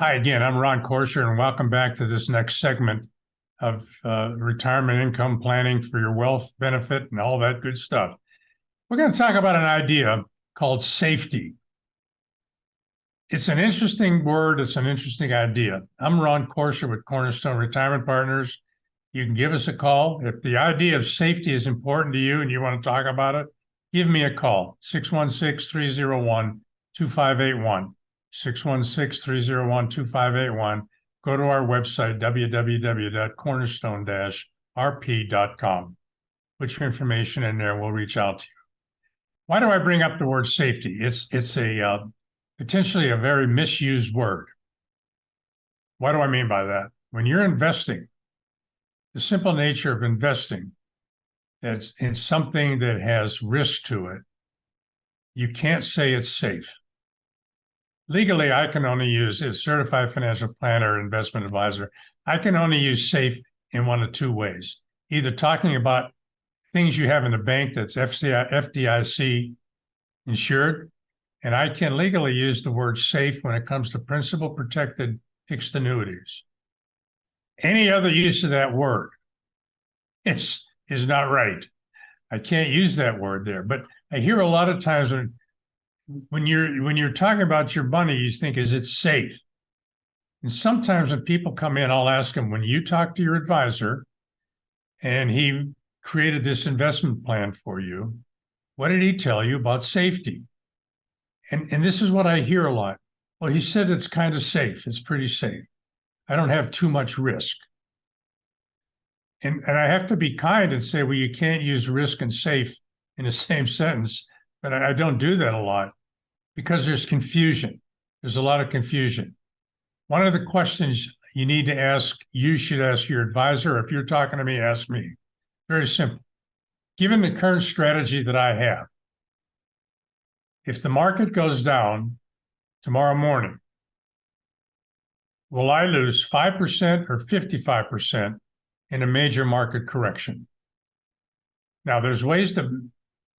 Hi again, I'm Ron Korsher, and welcome back to this next segment of retirement income planning for your wealth benefit and all that good stuff. We're going to talk about an idea called safety. It's an interesting word. It's an interesting idea. I'm Ron Korsher with Cornerstone Retirement Partners. You can give us a call. If the idea of safety is important to you and you want to talk about it, give me a call, 616-301-2581. 616-301-2581. Go to our website, www.cornerstone-rp.com. Put your information in there. We'll reach out to you. Why do I bring up the word safety? It's a potentially a very misused word. What do I mean by that? When you're investing, the simple nature of investing, that's in something that has risk to it, you can't say it's safe. Legally, I can only use a certified financial planner or investment advisor. I can only use safe in one of two ways. Either talking about things you have in the bank that's FDIC insured, and I can legally use the word safe when it comes to principal protected fixed annuities. Any other use of that word is not right. I can't use that word there. But I hear a lot of times when you're talking about your money, you think, is it safe? And sometimes when people come in, I'll ask them, when you talk to your advisor and he created this investment plan for you, what did he tell you about safety? And this is what I hear a lot. Well, he said it's kind of safe. It's pretty safe. I don't have too much risk. And I have to be kind and say, well, you can't use risk and safe in the same sentence. But I don't do that a lot because there's confusion. There's a lot of confusion. One of the questions you need to ask, you should ask your advisor. If you're talking to me, ask me. Very simple. Given the current strategy that I have, if the market goes down tomorrow morning, will I lose 5% or 55% in a major market correction? Now, there's ways to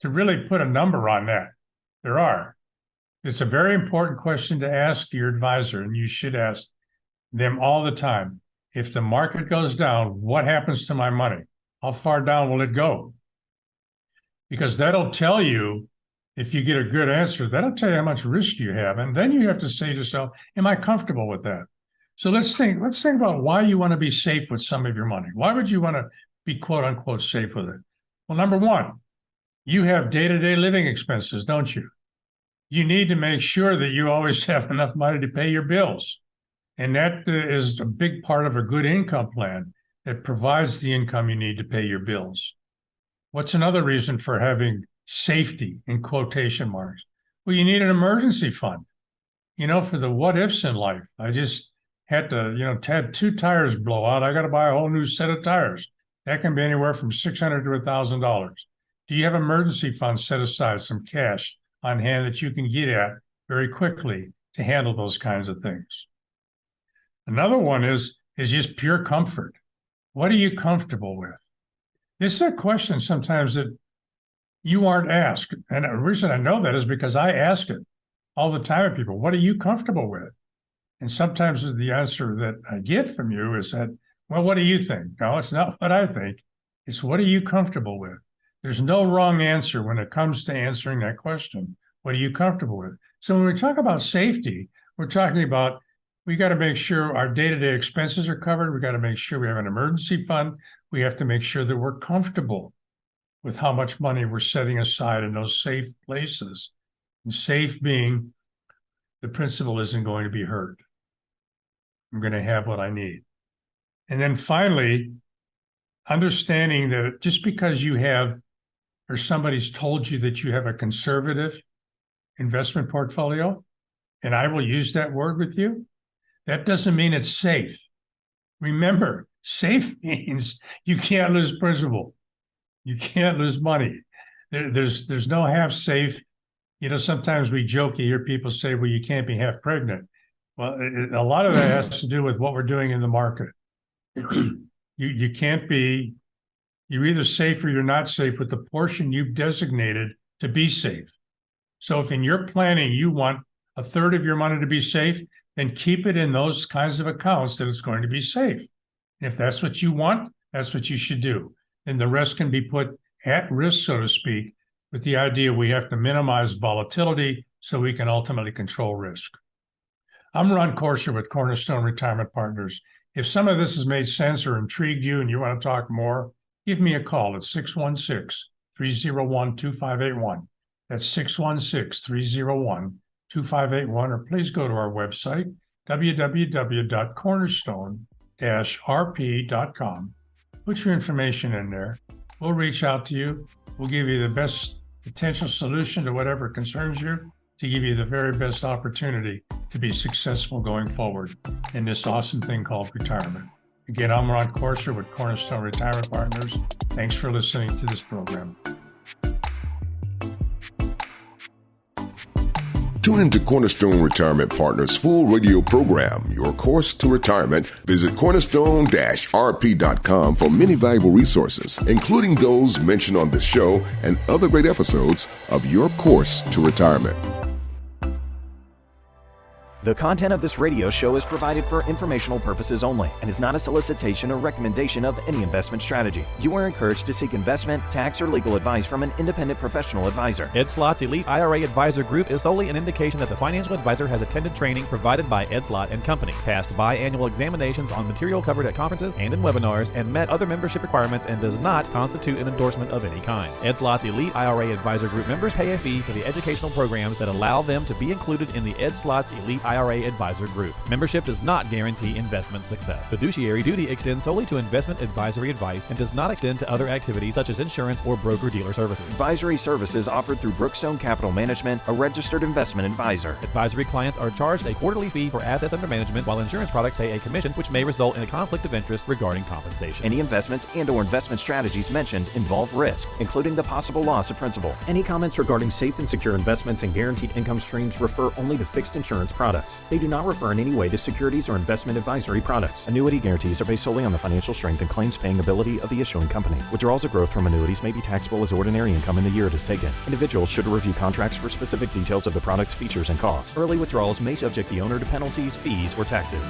really put a number on that. There are. It's a very important question to ask your advisor, and you should ask them all the time. If the market goes down, what happens to my money? How far down will it go? Because that'll tell you, if you get a good answer, that'll tell you how much risk you have. And then you have to say to yourself, am I comfortable with that? So let's think about why you want to be safe with some of your money. Why would you want to be quote unquote safe with it? Well, number one, you have day-to-day living expenses, don't you? You need to make sure that you always have enough money to pay your bills. And that is a big part of a good income plan that provides the income you need to pay your bills. What's another reason for having safety in quotation marks? Well, you need an emergency fund, for the what ifs in life. I just had to, had two tires blow out. I got to buy a whole new set of tires. That can be anywhere from $600 to $1,000. Do you have emergency funds set aside, some cash on hand that you can get at very quickly to handle those kinds of things? Another one is just pure comfort. What are you comfortable with? This is a question sometimes that you aren't asked. And the reason I know that is because I ask it all the time of people. What are you comfortable with? And sometimes the answer that I get from you is that, well, what do you think? No, it's not what I think. It's what are you comfortable with? There's no wrong answer when it comes to answering that question. What are you comfortable with? So when we talk about safety, we're talking about we got to make sure our day-to-day expenses are covered. We got to make sure we have an emergency fund. We have to make sure that we're comfortable with how much money we're setting aside in those safe places. And safe being the principal isn't going to be hurt. I'm going to have what I need. And then finally, understanding that just because you have or somebody's told you that you have a conservative investment portfolio, and I will use that word with you, that doesn't mean it's safe. Remember, safe means you can't lose principal. You can't lose money. There's no half safe. Sometimes we joke, you hear people say, well, you can't be half pregnant. Well, a lot of that has to do with what we're doing in the market. You can't be, you're either safe or you're not safe with the portion you've designated to be safe. So if in your planning you want a third of your money to be safe, then keep it in those kinds of accounts that it's going to be safe. If that's what you want, that's what you should do. And the rest can be put at risk, so to speak, with the idea we have to minimize volatility so we can ultimately control risk. I'm Ron Corser with Cornerstone Retirement Partners. If some of this has made sense or intrigued you and you want to talk more, give me a call at 616-301-2581. That's 616-301-2581, or please go to our website, www.cornerstone-rp.com. Put your information in there. We'll reach out to you. We'll give you the best potential solution to whatever concerns you, to give you the very best opportunity to be successful going forward in this awesome thing called retirement. Again, I'm Ron Corser with Cornerstone Retirement Partners. Thanks for listening to this program. Tune into Cornerstone Retirement Partners' full radio program, Your Course to Retirement. Visit cornerstone-rp.com for many valuable resources, including those mentioned on this show and other great episodes of Your Course to Retirement. The content of this radio show is provided for informational purposes only and is not a solicitation or recommendation of any investment strategy. You are encouraged to seek investment, tax, or legal advice from an independent professional advisor. Ed Slott's Elite IRA Advisor Group is solely an indication that the financial advisor has attended training provided by Ed Slott and Company, passed biannual examinations on material covered at conferences and in webinars, and met other membership requirements, and does not constitute an endorsement of any kind. Ed Slott's Elite IRA Advisor Group members pay a fee for the educational programs that allow them to be included in the Ed Slott's Elite IRA Advisor Group. Membership does not guarantee investment success. Fiduciary duty extends solely to investment advisory advice and does not extend to other activities such as insurance or broker-dealer services. Advisory services offered through Brookstone Capital Management, a registered investment advisor. Advisory clients are charged a quarterly fee for assets under management, while insurance products pay a commission, which may result in a conflict of interest regarding compensation. Any investments and/or investment strategies mentioned involve risk, including the possible loss of principal. Any comments regarding safe and secure investments and guaranteed income streams refer only to fixed insurance products. They do not refer in any way to securities or investment advisory products. Annuity guarantees are based solely on the financial strength and claims-paying ability of the issuing company. Withdrawals or growth from annuities may be taxable as ordinary income in the year it is taken. Individuals should review contracts for specific details of the product's features and costs. Early withdrawals may subject the owner to penalties, fees, or taxes.